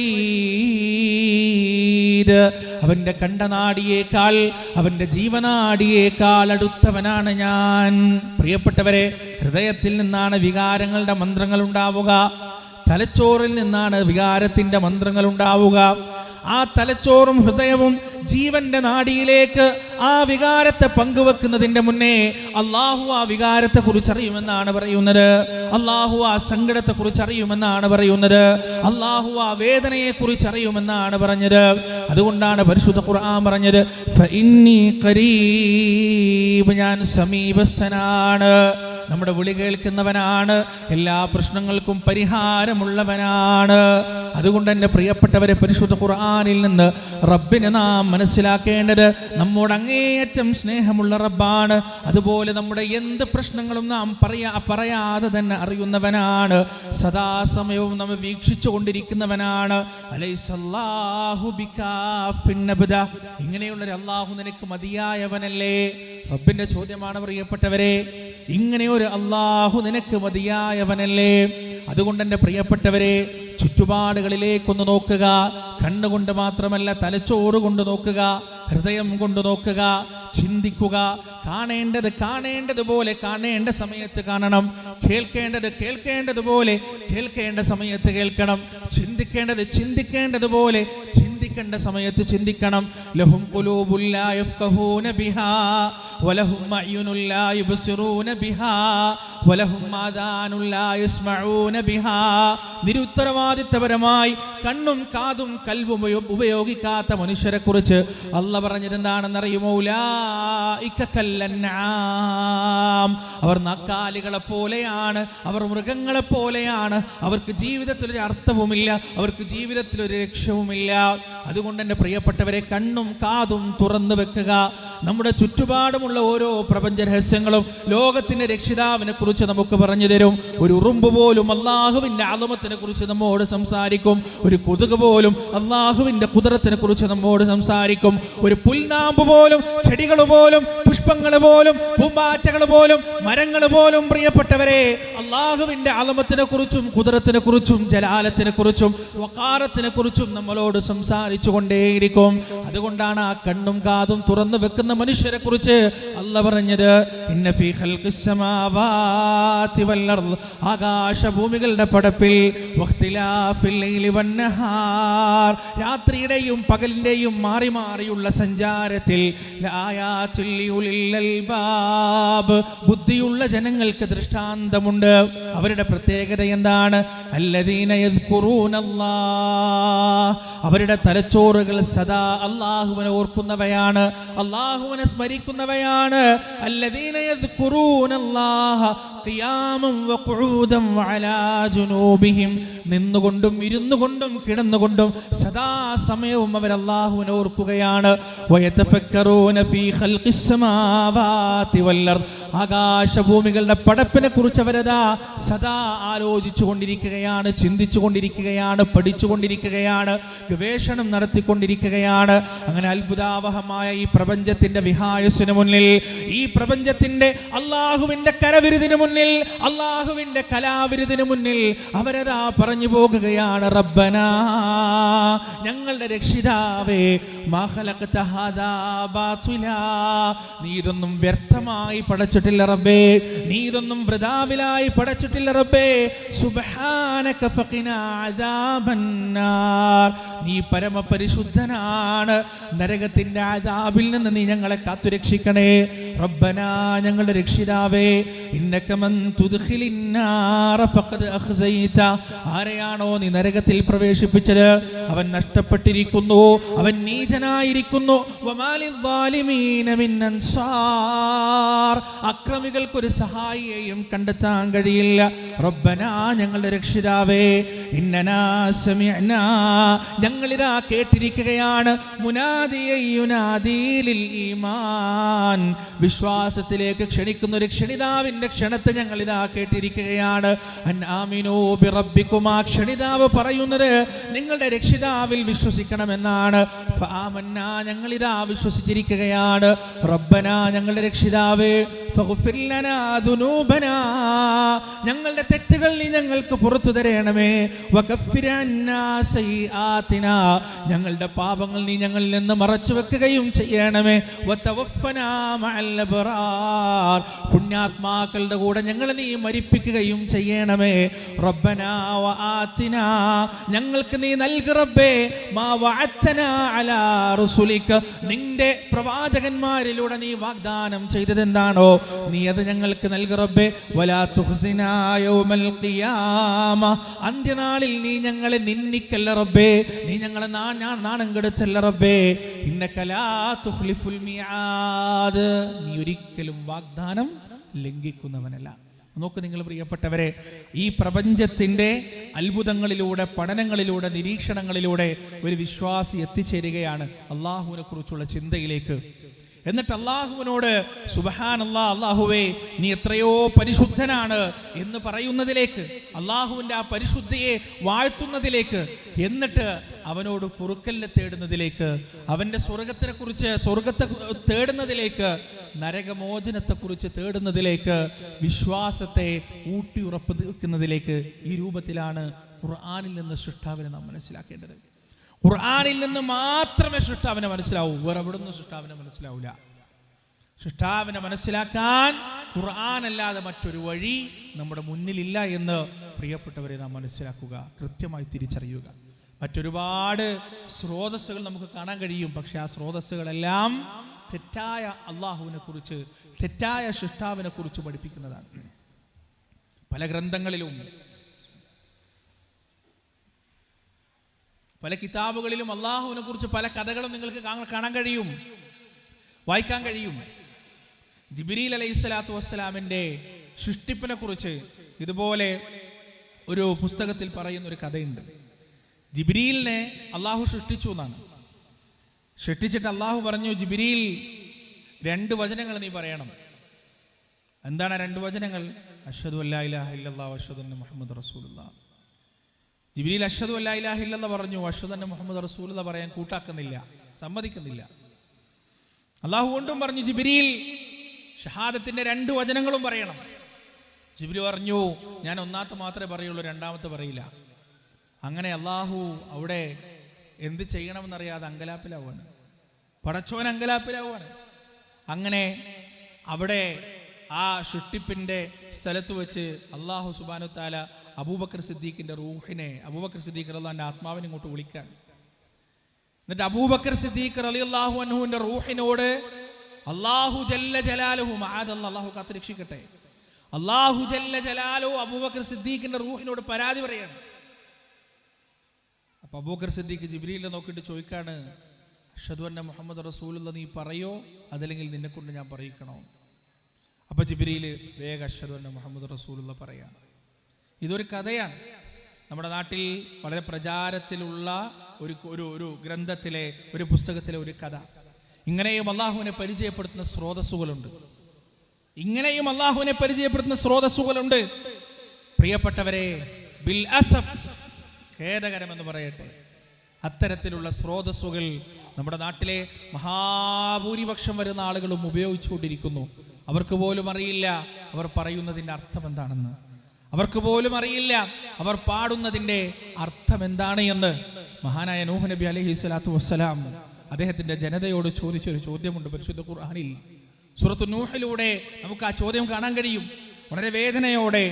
അവന്റെ കണ്ടനാടിയേക്കാൾ അവന്റെ ജീവനാടിയേക്കാൾ അടുത്തവനാണ് ഞാൻ. പ്രിയപ്പെട്ടവരെ, ഹൃദയത്തിൽ നിന്നാണ് വികാരങ്ങളുടെ മന്ത്രങ്ങൾ ഉണ്ടാവുക, തലച്ചോറിൽ നിന്നാണ് വികാരത്തിന്റെ മന്ത്രങ്ങൾ ഉണ്ടാവുക. ആ തലച്ചോറും ഹൃദയവും ജീവന്റെ നാഡിയിലേക്ക് ആ വികാരത്തെ പങ്കുവെക്കുന്നതിന്റെ മുന്നേ അള്ളാഹു ആ വികാരത്തെ കുറിച്ച് അറിയുമെന്നാണ് പറയുന്നത്. അള്ളാഹു ആ സങ്കടത്തെ കുറിച്ച് അറിയുമെന്നാണ് പറയുന്നത്. അള്ളാഹു ആ വേദനയെ കുറിച്ച് അറിയുമെന്നാണ് പറഞ്ഞത്. അതുകൊണ്ടാണ് പരിശുദ്ധ ഖുർആൻ പറഞ്ഞത്, ഫഇന്നി ഖരീബ്, ഞാൻ സമീപസ്ഥനാണ്, നമ്മുടെ വിളി കേൾക്കുന്നവനാണ്, എല്ലാ പ്രശ്നങ്ങൾക്കും പരിഹാരമുള്ളവനാണ്. അതുകൊണ്ട് എൻ്റെ പ്രിയപ്പെട്ടവരെ, പരിശുദ്ധ ഖുർആനിൽ നിന്ന് റബ്ബിനെ നാം മനസ്സിലാക്കേണ്ടത് നമ്മോട് അങ്ങേയറ്റം സ്നേഹമുള്ള റബ്ബാണ്. അതുപോലെ നമ്മുടെ എന്ത് പ്രശ്നങ്ങളും നാം പറയാതെ തന്നെ അറിയുന്നവനാണ്, സദാസമയവും നമ്മെ വീക്ഷിച്ചു കൊണ്ടിരിക്കുന്നവനാണ്. അലൈസല്ലാഹു ബികാഫിൻ അബ്ദ, ഇങ്ങനെയുള്ളൊരു അല്ലാഹു നിനക്ക് മതിയായവനല്ലേ? റബ്ബിന്റെ ചോദ്യമാണ് പ്രിയപ്പെട്ടവരെ, ഇങ്ങനെ ഒരു അല്ലാഹു നിനക്ക് മതിയായവനല്ലേ? അതുകൊണ്ട് എൻ്റെ പ്രിയപ്പെട്ടവരെ, ചുറ്റുപാടുകളിലേക്കൊന്ന് നോക്കുക. കണ്ണുകൊണ്ട് മാത്രമല്ല, തലച്ചോറ് കൊണ്ട് നോക്കുക, ഹൃദയം കൊണ്ട് നോക്കുക, ചിന്തിക്കുക. കാണേണ്ടതുപോലെ കാണേണ്ട സമയത്ത് കാണണം, കേൾക്കേണ്ടതുപോലെ കേൾക്കേണ്ട സമയത്ത് കേൾക്കണം, ചിന്തിക്കേണ്ടതുപോലെ ചിന്തിക്കേണ്ട സമയത്ത് ചിന്തിക്കണം. ലഹും ഖുലൂബുൻ ലാ യഫ്ഖഹൂന ബിഹാ വലഹും അയ്യുനുൻ ലാ യുബ്സിറൂന ബിഹാ വലഹും ആദാനുൻ ലാ യസ്മഊന ബിഹാ. നിരുത്തരവാദിത്തപരമായി കണ്ണും കാതും കൽബും ഉപയോഗിക്കാത്ത മനുഷ്യരെ കുറിച്ച് അല്ലാഹ് പറഞ്ഞത് എന്താണെന്നറിയുമോ? ഉലൈക കല്ലൻആം, അവർ നാക്കാലികളെ പോലെയാണ്, അവർ മൃഗങ്ങളെ പോലെയാണ്, അവർക്ക് ജീവിതത്തിൽ ഒരു അർത്ഥവുമില്ല, അവർക്ക് ജീവിതത്തിൽ ഒരു ലക്ഷ്യവുമില്ല. അതുകൊണ്ട് എൻ്റെ പ്രിയപ്പെട്ടവരെ, കണ്ണും കാതും തുറന്നു വെക്കുക. നമ്മുടെ ചുറ്റുപാടുമുള്ള ഓരോ പ്രപഞ്ച രഹസ്യങ്ങളും ലോകത്തിന്റെ രക്ഷിതാവിനെ കുറിച്ച് നമുക്ക് പറഞ്ഞു തരും. ഒരു ഉറുമ്പ് പോലും അള്ളാഹുവിന്റെ ആദമത്തിനെ കുറിച്ച് നമ്മോട് സംസാരിക്കും. ഒരു കൊതുക് പോലും അള്ളാഹുവിന്റെ കുദറത്തിനെ കുറിച്ച് നമ്മോട് സംസാരിക്കും. ഒരു പുൽനാമ്പ് പോലും, ചെടികൾ പോലും, പുഷ്പങ്ങൾ പോലും, പൂമ്പാറ്റകൾ പോലും, മരങ്ങൾ പോലും പ്രിയപ്പെട്ടവരെ അള്ളാഹുവിന്റെ ആദമത്തിനെ കുറിച്ചും കുദറത്തിനെ കുറിച്ചും ജലാലത്തിനെ കുറിച്ചും വഖാറത്തിനെ കുറിച്ചും നമ്മളോട് സംസാരിച്ചു കൊണ്ടേയിരിക്കും. അതുകൊണ്ടാണ് ആ കണ്ണും കാതും തുറന്നു വെക്കുന്ന മനുഷ്യരെ കുറിച്ച് അല്ലാഹ് പറഞ്ഞത്, ഇന്ന ഫീ ഖൽഖിസ് സമാവാതി വൽ അർദ്, ആകാശഭൂമികളുടെ പടപ്പിൽ, വഖ്തിലാഫിൽ ലൈലി വന്നഹാർ, രാത്രിയുടെയും പകലിന്റെയും മാറി മാറിയുള്ള സഞ്ചാരത്തിൽ, ലആയാതുൽ ലിഉലിൽ അൽബാബ്, ബുദ്ധിയുള്ള ജനങ്ങൾക്ക് ദൃഷ്ടാന്തമുണ്ട്. അവരുടെ പ്രത്യേകത എന്താണ്? അല്ലദീന യദ്കുറൂനല്ലാഹ്, അവരുടെ തലച്ചോറുകൾ സദാ അല്ലാഹുവിനെ ഓർക്കുന്നവയാണ്, അല്ലാഹുവിനെ സ്മരിക്കുന്നവയാണ്. അല്ലദീന യദ്കുറൂനല്ലാഹ ഖിയാമൻ വഖുഊദൻ വഅലാ ജുനൂബിഹിം, നിന്നുകൊണ്ടും ഇരുന്നുകൊണ്ടും കിടന്നുകൊണ്ടും സദാസമയവും അവർ അല്ലാഹുവിനെ ഓർക്കുകയാണ്. വയതഫക്കറൂന ഫീ ഖൽഖിസ് സമാവാതി വൽ അർദ്, ആകാശഭൂമികളുടെ പടപ്പിനെ കുറിച്ച് അവരതാ സദാ ആലോചിച്ചു കൊണ്ടിരിക്കുകയാണ്, ചിന്തിച്ചു കൊണ്ടിരിക്കുകയാണ്, പഠിച്ചു കൊണ്ടിരിക്കുകയാണ്, ഗവേഷണം നടത്തിക്കൊണ്ടിരിക്കുകയാണ്. അങ്ങനെ അത്ഭുതാവഹമായ ഈ പ്രപഞ്ചത്തിന്റെ വിഹായസിന് മുന്നിൽ, ഈ പ്രപഞ്ചത്തിന്റെ അള്ളാഹുവിന്റെ കരവിരുതിന് മുന്നിൽ, അള്ളാഹുവിന്റെ കലാവിരുതിന് മുന്നിൽ അവരതാ പറഞ്ഞു പോകുകയാണ്, റബ്ബനാ, ഞങ്ങളുടെ രക്ഷിതാവേ, മാ ഖലഖത ഹാദാ ബാതിലാ, നീ ഇതൊന്നും വ്യർത്ഥമായി പടച്ചിട്ടില്ല റബ്ബേ, നീ ഇതൊന്നും വൃഥാവിലായി പടച്ചിട്ടില്ല റബ്ബേ. സുബ്ഹാനക ഫഖിനാ അദാബന്നാർ, നീ പരമപരിശുദ്ധനാണ്, നരകത്തിന്റെ അദാബിൽ നിന്ന് നീ ഞങ്ങളെ കാത്തുരക്ഷിക്കണേ. റബ്ബനാ ഞങ്ങളുടെ രക്ഷിതാവേ ഇന്നക മൻ തുദ്ഖിലിന്നാറ ഫഖദ് അഖ്സൈത, ആരെയാണോ നീ നരകത്തിൽ പ്രവേശിപ്പിച്ചത് അവൻ നഷ്ടപ്പെട്ടിരിക്കുന്നു, അവൻ നീചനായിരിക്കുന്നു. വമാലിൽ ളാലിമീന മിൻ അൻസാർ, അക്രമികൾക്കൊരു സഹായിയെയും കണ്ടെത്താൻ കഴിയില്ല. റബ്ബനാ ഞങ്ങളുടെ രക്ഷിതാവേ ഇന്നനാ സമിഅനാ, ഞങ്ങളിതാ കേട്ടിരിക്കുകയാണ്, മുനാദിയുനാദി ലിൽ ഈമാൻ, വിശ്വാസത്തിലേക്ക് ക്ഷണിക്കുന്ന ഒരു ക്ഷണിതാവിന്റെ ക്ഷണത്തെ ഞങ്ങളിതാ കേട്ടിരിക്കുകയാണ്. അൻ ആമിനൂ ബിറബ്ബിക്കും, ആ ക്ഷണിതാവ് പറയുന്നത് നിങ്ങളുടെ രക്ഷിതാവിൽ വിശ്വസിക്കണമെന്നാണ്. ഫആമന്നാ, ഞങ്ങളിതാ വിശ്വസിച്ചിരിക്കുകയാണ്. റബ്ബനാ ഞങ്ങളുടെ രക്ഷിതാവേ ഫഗ്ഫിർ ലനാ ദുനൂബനാ, ഞങ്ങളുടെ തെറ്റുകൾ നീ ഞങ്ങൾക്ക് പുറത്തു തരണമേ. വകഫിർ അന്നാ സയ്യിആതിനാ, ഞങ്ങളുടെ പാപങ്ങൾ നീ ഞങ്ങളിൽ നിന്ന് മറച്ചു വെക്കുകയും ചെയ്യണമേ. വതവഫനാ മഅൽ അബ്റാർ, പുണ്യാത്മാക്കളുടെ കൂടെ ഞങ്ങളെ നീ മരിപ്പിക്കുകയും ചെയ്യണമേ. റബ്ബനാ വആതിനാ, ഞങ്ങൾക്ക് നീ നൽകു റബ്ബേ മാ വഅദ്തനാ അലാ റസൂലിക, നിന്റെ പ്രവാചകന്മാരിലൂടെ നീ വാഗ്ദാനം ചെയ്തതെന്താണോ നീ അത് ഞങ്ങൾക്ക് നൽകു റബ്ബേ. വലാ തുഖ്സിനാ യൗമൽ ഖിയാമ, അന്ത്യനാളിൽ നീ ഞങ്ങളെ നിന്ദിക്കല്ല റബ്ബേ, നീ ഞങ്ങളെ നാണം കെടുത്തല്ല റബ്ബേ. ഇന്നക ലാ തുഖ്ലിഫുൽ മിആദ്, നീ ഒരിക്കലും വാഗ്ദാനം ലംഘിക്കുന്നവനല്ല. നോക്ക് നിങ്ങൾ പ്രിയപ്പെട്ടവരെ, ഈ പ്രപഞ്ചത്തിന്റെ അത്ഭുതങ്ങളിലൂടെ, പഠനങ്ങളിലൂടെ, നിരീക്ഷണങ്ങളിലൂടെ ഒരു വിശ്വാസി എത്തിച്ചേരുകയാണ് അള്ളാഹുവിനെ കുറിച്ചുള്ള ചിന്തയിലേക്ക്. എന്നിട്ട് അള്ളാഹുവിനോട് സുബ്ഹാനല്ലാഹ്, അള്ളാഹുവേ നീ എത്രയോ പരിശുദ്ധനാണ് എന്ന് പറയുന്നതിലേക്ക്, അള്ളാഹുവിൻ്റെ ആ പരിശുദ്ധിയെ വാഴ്ത്തുന്നതിലേക്ക്, എന്നിട്ട് അവനോട് പൊറുക്കലിനെ തേടുന്നതിലേക്ക്, അവൻ്റെ സ്വർഗത്തെ തേടുന്നതിലേക്ക്, നരകമോചനത്തെക്കുറിച്ച് തേടുന്നതിലേക്ക്, വിശ്വാസത്തെ ഊട്ടിയുറപ്പിക്കുന്നതിലേക്ക്. ഈ രൂപത്തിലാണ് ഖുർആനിൽ നിന്ന് സൃഷ്ടാവിനെ നാം മനസ്സിലാക്കേണ്ടത്. ഖുർആനിൽ നിന്ന് മാത്രമേ സൃഷ്ടാവിനെ മനസ്സിലാവൂ, വേറെ എവിടുന്ന് സൃഷ്ടാവിനെ മനസ്സിലാവില്ല. സൃഷ്ടാവിനെ മനസ്സിലാക്കാൻ ഖുർആൻ അല്ലാതെ മറ്റൊരു വഴി നമ്മുടെ മുന്നിലില്ല എന്ന് പ്രിയപ്പെട്ടവരെ നാം മനസ്സിലാക്കുക, കൃത്യമായി തിരിച്ചറിയുക. മറ്റൊരുപാട് സ്രോതസ്സുകൾ നമുക്ക് കാണാൻ കഴിയും, പക്ഷെ ആ സ്രോതസ്സുകളെല്ലാം തെറ്റായ അള്ളാഹുവിനെ കുറിച്ച്, തെറ്റായ സൃഷ്ടാവിനെ കുറിച്ച് പഠിപ്പിക്കുന്നതാണ്. പല ഗ്രന്ഥങ്ങളിലും പല കിതാബുകളിലും അള്ളാഹുവിനെ കുറിച്ച് പല കഥകളും നിങ്ങൾക്ക് കാണാൻ കഴിയും, വായിക്കാൻ കഴിയും. ജിബ്രീൽ അലൈഹിസ്സലാത്തു വസ്സലാമിൻ്റെ സൃഷ്ടിപ്പിനെ കുറിച്ച് ഇതുപോലെ ഒരു പുസ്തകത്തിൽ പറയുന്ന ഒരു കഥയുണ്ട്. ജിബ്രീലിനെ അള്ളാഹു സൃഷ്ടിച്ചു എന്നാണ്. സൃഷ്ടിച്ചിട്ട് അള്ളാഹു പറഞ്ഞു, ജിബ്രീൽ 2 വചനങ്ങൾ നീ പറയണം. എന്താണ് 2 വചനങ്ങൾ? അഷ്ഹദു അല്ലാ ഇലാഹ ഇല്ലല്ലാഹു വഅഷ്ഹദു അന്ന മുഹമ്മദ് റസൂലുള്ളാഹ്. ജിബ്രീൽ അഷ്ഹദു അല്ലാ ഇലാഹ ഇല്ലല്ലാഹ് പറഞ്ഞു, അഷ്ഹദു അന്ന മുഹമ്മദ് റസൂലുള്ളാഹ് പറയാൻ കൂട്ടാക്കുന്നില്ല, സമ്മതിക്കുന്നില്ല. അള്ളാഹു കൊണ്ടും പറഞ്ഞു, ജിബ്രീൽ ഷഹാദത്തിന്റെ 2 വചനങ്ങളും പറയണം. ജിബ്രീൽ പറഞ്ഞു, ഞാൻ 1-ാമത്തെ മാത്രമേ പറയുള്ളൂ, 2-ാമത്തെ പറയില്ല. അങ്ങനെ അള്ളാഹു അവിടെ എന്ത് ചെയ്യണമെന്നറിയാതെ അങ്കലാപ്പിലാവുകയാണ്, പടച്ചോൻ അങ്കലാപ്പിലാവുകയാണ്. അങ്ങനെ അവിടെ ആ സൃഷ്ടിപ്പിന്റെ സ്ഥലത്ത് വെച്ച് അള്ളാഹു സുബ്ഹാനഹു വ തആല അബൂബക്കർ സിദ്ദീഖിന്റെ റൂഹിനെ, അബൂബക്കർ സിദ്ദീഖ് റളിയല്ലാഹുവിന്റെ ആത്മാവിനെ ഇങ്ങോട്ട് വിളിക്കാൻ. എന്നിട്ട് അബൂബക്കർ സിദ്ദീഖ് റളിയല്ലാഹു അൻഹുവിന്റെ റൂഹിനോട് അല്ലാഹു ജല്ല ജലാലുഹു, മഅദല്ലാഹ്, അല്ലാഹു കാത്തുരക്ഷിക്കട്ടെ, അല്ലാഹു ജല്ല ജലാലുഹു അബൂബക്കർ സിദ്ദീഖിന്റെ റൂഹിനോട് പരാതി പറയാണ്. അപ്പൊ അബൂബക്കർ സിദ്ദീഖ് ജിബ്രീലിനെ നോക്കിയിട്ട് ചോദിക്കാണ്, അഷ്ഹദു അന്ന മുഹമ്മദ് റസൂലുള്ളാഹ് നീ പറയോ, അതല്ലെങ്കിൽ നിന്നെ കൊണ്ട് ഞാൻ പറയിക്കണോ? അപ്പൊ ജിബ്രീൽ വേഗം അഷ്ഹദു അന്ന മുഹമ്മദ് റസൂലുള്ളാഹ് പറയാണ്. ഇതൊരു കഥയാണ്. നമ്മുടെ നാട്ടിൽ വളരെ പ്രചാരത്തിലുള്ള ഒരു ഗ്രന്ഥത്തിലെ, ഒരു പുസ്തകത്തിലെ ഒരു കഥ. ഇങ്ങനെയും അള്ളാഹുവിനെ പരിചയപ്പെടുത്തുന്ന സ്രോതസ്സുകളുണ്ട്, ഇങ്ങനെയും അള്ളാഹുവിനെ പരിചയപ്പെടുത്തുന്ന സ്രോതസ്സുകളുണ്ട്. പ്രിയപ്പെട്ടവരെ, ബിൽ അസഫ്, ഖേദകരമെന്ന് പറയട്ടെ, അത്തരത്തിലുള്ള സ്രോതസ്സുകൾ നമ്മുടെ നാട്ടിലെ മഹാഭൂരിപക്ഷം വരുന്ന ആളുകളും ഉപയോഗിച്ചുകൊണ്ടിരിക്കുന്നു. അവർക്ക് പോലും അറിയില്ല അവർ പറയുന്നതിൻ്റെ അർത്ഥം എന്താണെന്ന്. അവർക്ക് പോലും അറിയില്ല അവർ പാടുന്നതിൻ്റെ അർത്ഥം എന്താണ് എന്ന്. മഹാനായ നൂഹ് നബി അലൈഹി സ്വലാത്തു വസ്സലാം അദ്ദേഹത്തിൻ്റെ ജനതയോട് ചോദിച്ചൊരു ചോദ്യമുണ്ട് പരിശുദ്ധ ഖുർആനിൽ. സൂറത്തു നൂഹിലൂടെ നമുക്ക് ആ ചോദ്യം കാണാൻ കഴിയും. വളരെ വേദനയോടെ,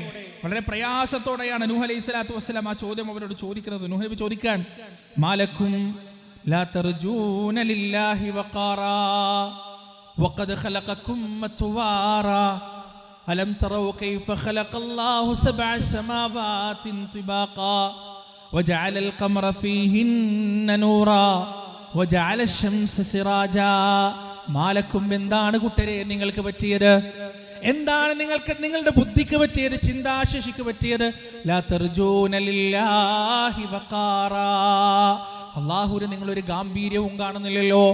വളരെ പ്രയാസത്തോടെയാണ് നൂഹ് അലൈഹി സ്വലാത്തു വസ്സലാം ആ ചോദ്യം അവരോട് ചോദിക്കുന്നത്. നൂഹ് നബി ചോദിക്കാൻ, മാലക്കും ലാ തർജൂന ലില്ലാഹി വഖാറാ, വഖദ് ഖലഖകും അത്വാറാ അലം തറൗ കൈഫ ഖലഖല്ലാഹു സബ്അ സമാവാതിൻ തിബാഖാ വജഅലൽ ഖമറ ഫീഹിന്ന നൂറാ വജഅല അശംസ സിറാജാ. മാലക്കും, എന്താണ് കൂട്ടരെ നിങ്ങൾക്ക് പറ്റിയത്? എന്താണ് നിങ്ങളുടെ ബുദ്ധിക്ക് പറ്റിയത്, ചിന്താശേഷിക്ക് പറ്റിയത്? ലാ തർജൂന ലില്ലാഹി വഖാറാ. അല്ലാഹുവിന് നിങ്ങളൊരു ഗാംഭീര്യവും കാണുന്നില്ലല്ലോ.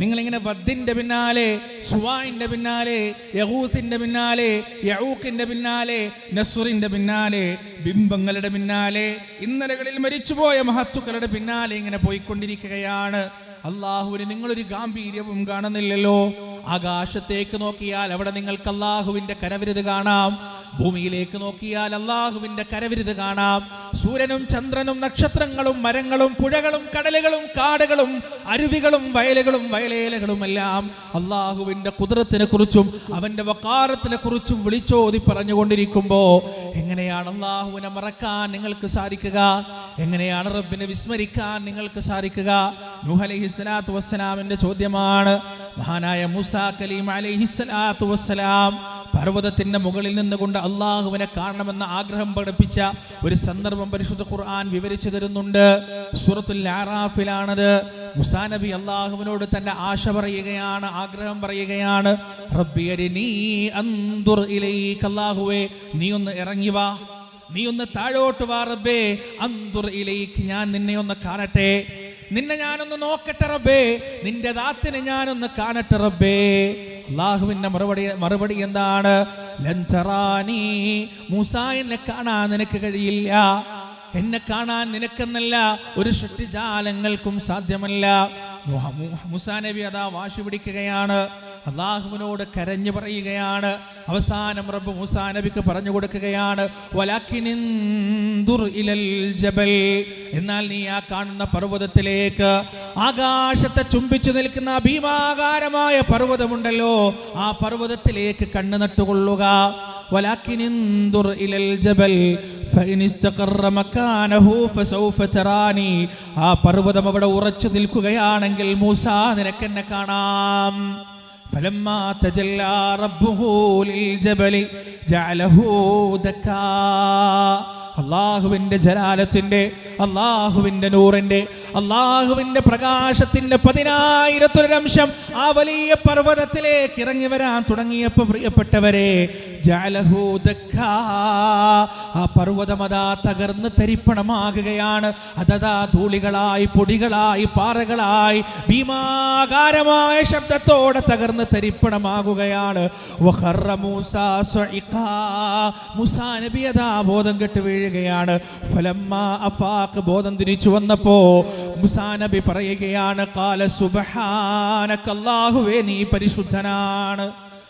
നിങ്ങളിങ്ങനെ വദ്ദിന്റെ പിന്നാലെ, സുവാഇന്റെ പിന്നാലെ, യഗൂത്തിന്റെ പിന്നാലെ, യഊഖിന്റെ പിന്നാലെ, നസ്റിന്റെ പിന്നാലെ, ബിംബങ്ങളുടെ പിന്നാലെ, ഇന്നലകളിൽ മരിച്ചുപോയ മഹത്തുക്കളുടെ പിന്നാലെ ഇങ്ങനെ പോയിക്കൊണ്ടിരിക്കുകയാണ്. അള്ളാഹുവിന് നിങ്ങളൊരു ഗാംഭീര്യവും കാണുന്നില്ലല്ലോ. ആകാശത്തേക്ക് നോക്കിയാൽ അവിടെ നിങ്ങൾക്ക് അള്ളാഹുവിന്റെ കരവിരുത് കാണാം. ഭൂമിയിലേക്ക് നോക്കിയാൽ അള്ളാഹുവിന്റെ കരവിരുത് കാണാം. സൂര്യനും ചന്ദ്രനും നക്ഷത്രങ്ങളും മരങ്ങളും പുഴകളും കടലുകളും കാടുകളും അരുവികളും വയലുകളും വയലേലകളും എല്ലാം അള്ളാഹുവിന്റെ ഖുദ്റത്തിനെ കുറിച്ചും അവന്റെ വഖാറത്തിനെ കുറിച്ചും വിളിച്ചോതി പറഞ്ഞുകൊണ്ടിരിക്കുമ്പോ എങ്ങനെയാണ് അള്ളാഹുവിനെ മറക്കാൻ നിങ്ങൾക്ക് സാധിക്കുക? എങ്ങനെയാണ് റബ്ബിനെ വിസ്മരിക്കാൻ നിങ്ങൾക്ക് സാധിക്കുക? നൂഹ് അലൈഹിസ്സലാത്തു വസ്സലാമിന്റെ ചോദ്യമാണ്. മഹാനായ മൂസാ കലീം അലൈഹിസ്സലാത്തു വസ്സലാം പർവ്വതത്തിന്റെ മുകളിൽ നിന്നുകൊണ്ട് അള്ളാഹുവിനെ കാണണമെന്ന ആഗ്രഹം പഠിപ്പിച്ച ഒരു സന്ദർഭം പരിശുദ്ധ ഖുർആൻ വിവരിച്ചു തരുന്നുണ്ട്. സൂറത്തുൽ അറാഫിലാണത്. മൂസാ നബി അള്ളാഹുവിനോട് തന്റെ ആശ പറയുകയാണ്, ആഗ്രഹം പറയുകയാണ്. റബ്ബി അരിനീ അൻദുർ ഇലൈക. അല്ലാഹുവേ, നീ ഒന്ന് ഇറങ്ങി വാ, നീ ഒന്ന് താഴോട്ട് വാ റബ്ബേ. അൻദുർ ഇലൈക, ഞാൻ നിന്നെ ഒന്ന് കാണട്ടെ, നിന്നെ ഞാനൊന്ന് നോക്കട്ടെ റബ്ബേ, നിന്റെ ദാത്തിനെ ഞാനൊന്ന് കാണട്ടെ റബ്ബേ. അല്ലാഹുവിന്റെ മറുപടി എന്താണ്? ലൻ തറാനി, മൂസാ, എന്നെ കാണാൻ നിനക്ക് കഴിയില്ല. എന്നെ കാണാൻ നിനക്കെന്നല്ല ഒരു സൃഷ്ടിജാലങ്ങൾക്കും സാധ്യമല്ല. മൂസാ നബി അതാ വാശി പിടിക്കുകയാണ്, അള്ളാഹുവിനോട് കരഞ്ഞു പറയുകയാണ്. അവസാനം റബ്ബ് മൂസാ നബിക്ക് പറഞ്ഞു കൊടുക്കുകയാണ്, വലക്കിനിൻദുർ ഇലൽ ജബൽ, എന്നാൽ നീ ആ കാണുന്ന പർവ്വതത്തിലേക്ക്, ആകാശത്തെ ചുംബിച്ചു നിൽക്കുന്ന ഭീമാകാരമായ പർവ്വതമുണ്ടല്ലോ, ആ പർവ്വതത്തിലേക്ക് കണ്ണു നട്ടുകൊള്ളുക. വലക്കിനിൻദുർ ഇലൽ ജബൽ ഫഇൻ ഇസ്തഖറ മകാനഹു ഫസൗഫ തറാനി. ആ പർവ്വതം അവിടെ ഉറച്ചു നിൽക്കുകയാണെങ്കിൽ മൂസാ, നിനക്കെന്നെ കാണാം. فلما تجلى ربه للجبل جعله دكا. അള്ളാഹുവിന്റെ ജലാലത്തിന്റെ, അള്ളാഹുവിന്റെ നൂറിന്റെ, അള്ളാഹുവിന്റെ പ്രകാശത്തിന്റെ 10,000 അംശം ആ വലിയ പർവ്വതത്തിലേക്ക് ഇറങ്ങി വരാൻ തുടങ്ങിയപ്പോൾ പ്രിയപ്പെട്ടവരെ, ജഅലഹു ദക്കാ, ആ പർവ്വതമതാ തകർന്ന് തരിപ്പണമാകുകയാണ്. അതതാ ധൂളികളായി, പൊടികളായി, പാറകളായി, ഭീമാകാരമായ ശബ്ദത്തോടെ തകർന്ന് തരിപ്പണമാകുകയാണ്. വഖറ മൂസാ സ്വഇഖാ, മൂസാ നബി അതാ ബോധം കെട്ട് വീഴുകയാണ്. ഫലമ്മാ അഫാഖ്, ബോധം തിരിച്ചു വന്നപ്പോ മൂസാ നബി പറയുകയാണ്, ഖാല സുബ്ഹാനക, അല്ലാഹുവേ നീ പരിശുദ്ധനാണ്,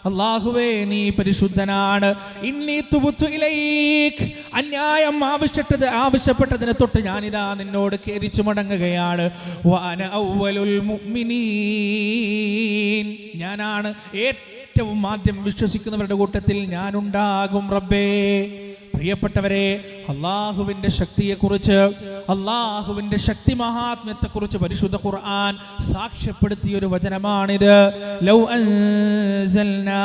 അല്ലാഹുവേ നീ പരിശുദ്ധനാണ്. ഇന്നി തുബ്തു ഇലൈക്, അന്യായം ആവശ്യപ്പെട്ടതിനെ തൊട്ട് ഞാനിതാ നിന്നോട് ഖേദിച്ചു മടങ്ങുകയാണ്. വഅന അവ്വലുൽ മുഅ്മിനീൻ, ഞാനാണ് ഏറ്റവും ആദ്യം വിശ്വസിക്കുന്നവരുടെ കൂട്ടത്തിൽ ഞാനുണ്ടാകും റബ്ബേ. പ്രിയപ്പെട്ടവരെ, അള്ളാഹുവിന്റെ ശക്തിയെക്കുറിച്ച്, അള്ളാഹുവിന്റെ ശക്തി മഹാത്മ്യത്തെക്കുറിച്ച് പരിശുദ്ധ ഖുർആൻ സാക്ഷ്യപ്പെടുത്തിയ ഒരു വചനമാണിത്. ലൗ അൻസൽനാ,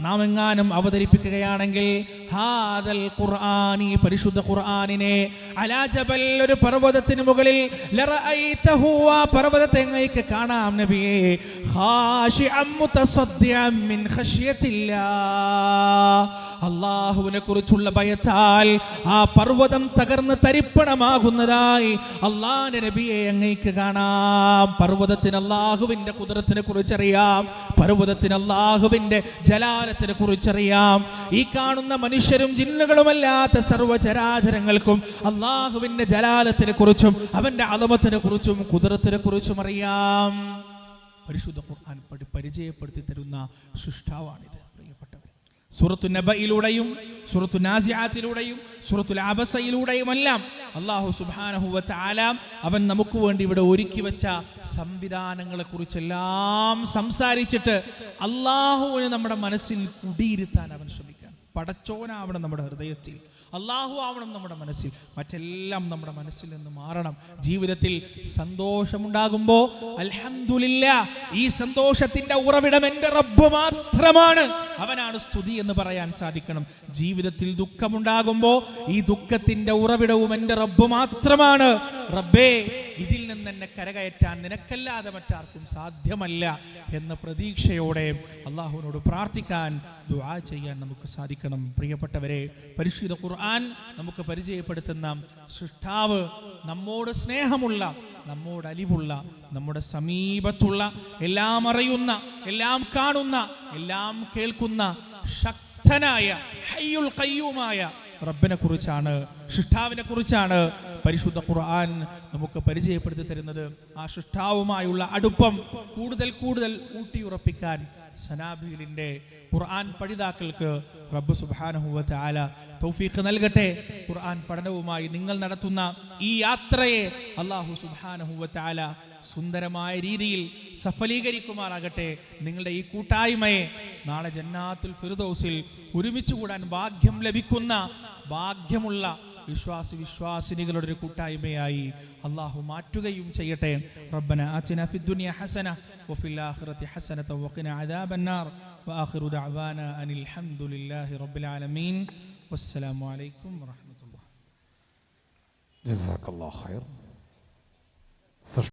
നാം എങ്ങാനും അവതരിപ്പിക്കുകയാണെങ്കിൽ ഹാദൽ ഖുർആനി, പരിശുദ്ധ ഖുർആനിനെ, അലാ ജബൽ, ഒരു പർവ്വതത്തിന് മുകളിൽ, ലറഅയ്തഹു, ആ പർവ്വതത്തെ അങ്ങേക്ക് കാണാം നബിയേ, ഖാശിഅൻ മുതസദ്ദിഅൻ മിൻ ഖശ്യത്തില്ലാഹ്, അല്ലാഹുവിനെ കുറിച്ചുള്ള ഭയത്താൽ ആ പർവ്വതം തകർന്ന് തരിപ്പണമാകുന്നതായി അല്ലാഹുവിന്റെ നബിയെ അങ്ങേക്ക് കാണാം. പർവ്വതത്തിന് അല്ലാഹുവിന്റെ ഖുദ്റത്തിനെ കുറിച്ചറിയാം, പർവ്വതത്തിന് അല്ലാഹുവിന്റെ ജലാലത്തിനെ കുറിച്ചറിയാം. ഈ കാണുന്ന മനുഷ്യരും ജിന്നുകളുമല്ലാത്ത സർവ്വചരാചരങ്ങൾക്കും അല്ലാഹുവിന്റെ ജലാലത്തിനെ കുറിച്ചും അവന്റെ അളമത്തിനെ കുറിച്ചും ഖുദ്റത്തിനെ കുറിച്ചും അറിയാം. പരിശുദ്ധ ഖുർആൻ പരിചയപ്പെടുത്തി തരുന്ന സൃഷ്ടാവാണിത്. സൂറത്തു നബയിലൂടെയും സൂറത്തു നാസിആത്തിലൂടെയും സൂറത്തുൽ അബസയിലൂടെയും എല്ലാം അല്ലാഹു സുബ്ഹാനഹു വ തആല അവൻ നമുക്ക് വേണ്ടി ഇവിടെ ഒരുക്കി വെച്ച സംവിധാനങ്ങളെ കുറിച്ചെല്ലാം സംസാരിച്ചിട്ട് അല്ലാഹുവിനെ നമ്മുടെ മനസ്സിൽ കുടിയിരുത്താൻ അവൻ ശ്രമിക്കാൻ. പടച്ചോനാവണം നമ്മുടെ ഹൃദയത്തിൽ, അള്ളാഹു ആവണം നമ്മുടെ മനസ്സിൽ, മറ്റെല്ലാം നമ്മുടെ മനസ്സിൽ നിന്ന് മാറണം. ജീവിതത്തിൽ സന്തോഷമുണ്ടാകുമ്പോൾ അൽഹംദുലില്ലാഹ്, ഈ സന്തോഷത്തിന്റെ ഉറവിടം എൻ്റെ റബ്ബ് മാത്രമാണ്, അവനാണ് സ്തുതി എന്ന് പറയാൻ സാധിക്കണം. ജീവിതത്തിൽ ദുഃഖമുണ്ടാകുമ്പോൾ ഈ ദുഃഖത്തിന്റെ ഉറവിടവും എൻ്റെ റബ്ബ് മാത്രമാണ്. റബ്ബേ, ഇതിൽ നിന്ന് എന്നെ കരകയറ്റാൻ നിനക്കല്ലാതെ മറ്റാർക്കും സാധ്യമല്ല എന്ന പ്രതീക്ഷയോടെ അള്ളാഹുവിനോട് പ്രാർത്ഥിക്കാൻ, ദുആ ചെയ്യാൻ നമുക്ക് സാധിക്കണം. പ്രിയപ്പെട്ടവരെ, പരിശുദ്ധ ഖുർആൻ നമുക്ക് പരിചയപ്പെടുത്തുന്ന സൃഷ്ടാവ് നമ്മോട് സ്നേഹമുള്ള, നമ്മോട് അലിവുള്ള, നമ്മുടെ സമീപത്തുള്ള, എല്ലാം അറിയുന്ന, എല്ലാം കാണുന്ന, എല്ലാം കേൾക്കുന്ന ശക്തനായ ഹയ്യുൽ ഖയ്യൂമായ റബ്ബിനെ കുറിച്ചാണ്, സൃഷ്ടാവിനെ കുറിച്ചാണ് പരിശുദ്ധ ഖുർആൻ നമുക്ക് പരിചയപ്പെടുത്തി തരുന്നത്. ആ സൃഷ്ടാവുമായുള്ള അടുപ്പം കൂടുതൽ കൂടുതൽ ഊട്ടിയുറപ്പിക്കാൻ സനാബീലിന്റെ ഖുർആൻ പഠിതാക്കൾക്ക് റബ്ബ് സുബ്ഹാനഹു വ തആല തൗഫീഖ് നൽകട്ടെ. ഖുർആൻ പഠനവുമായി നിങ്ങൾ നടത്തുന്ന ഈ യാത്രയെ അല്ലാഹു സുബ്ഹാനഹു വ തആല സുന്ദരമായ രീതിയിൽ സഫലീകരിക്കുമാറാകട്ടെ. നിങ്ങളുടെ ഈ കൂട്ടായ്മയെ നാളെ ജന്നാത്തുൽ ഫിർദൗസിൽ ഒരുമിച്ച് കൂടാൻ ഭാഗ്യം ലഭിക്കുന്ന, ഭാഗ്യമുള്ള വിശ്വാസിനികളുടെ ഒരു കൂട്ടായ്മയായി അള്ളാഹു മാറ്റുകയും ചെയ്യട്ടെ. റബ്ബന ആതിന ഫിദ്ദുനിയ ഹസന വഫിൽ ആഖിറതി ഹസനത വഖിന അദാബന്നാർ വആഖിറു ദഅവാന അനിൽ ഹംദുലില്ലാഹി റബ്ബിൽ ആലമീൻ. വസ്സലാമു അലൈക്കും വറഹ്മത്തുള്ളാഹി. ജസാക്കല്ലാഹു ഖൈർ.